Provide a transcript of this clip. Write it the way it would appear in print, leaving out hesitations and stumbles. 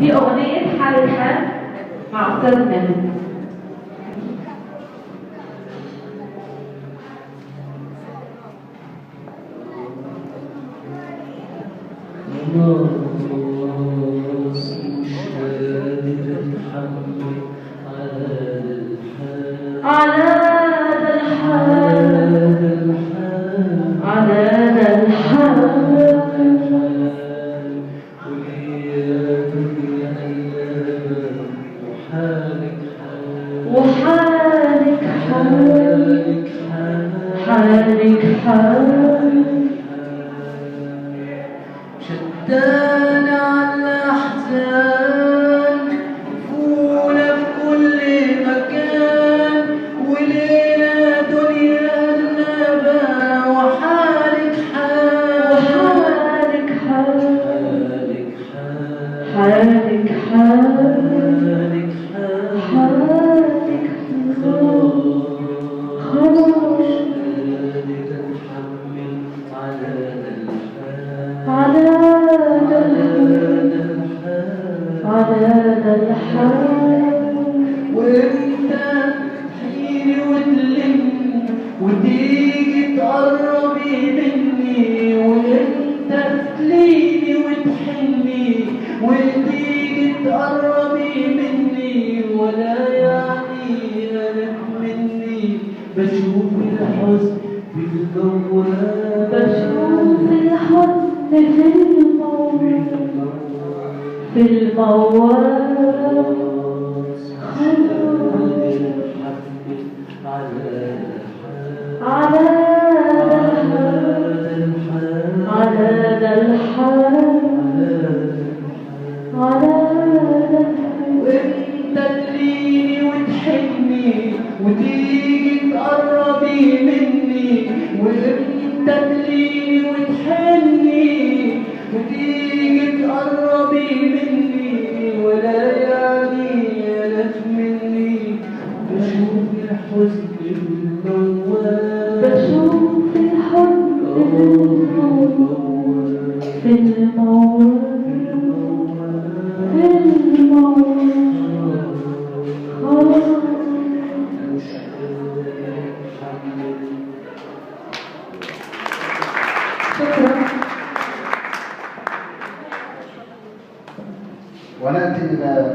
في أغنية حالها مع أستاذ نبيل. شتان على الأحزان فونا في كل مكان وليلة دنيا النبا وحالك حال حالك حالك حالك حالك حالك خلاص تتحمل على وانت تحيني وتلم وتيجي تقربي مني وانت تليني وتحني وتيجي تقربي مني ولا يعني قلق مني بشوف الحزن بالجوال بشوف الحزن في الموال على ذا الحال وانت تليني وتحني وتيجي تقربي مني وانت تليني وتحني وتيجي تقربي مني ولا يعني قلق مني بشوف الحزن الموال بشوف الحزن في الموال ونأتي إلى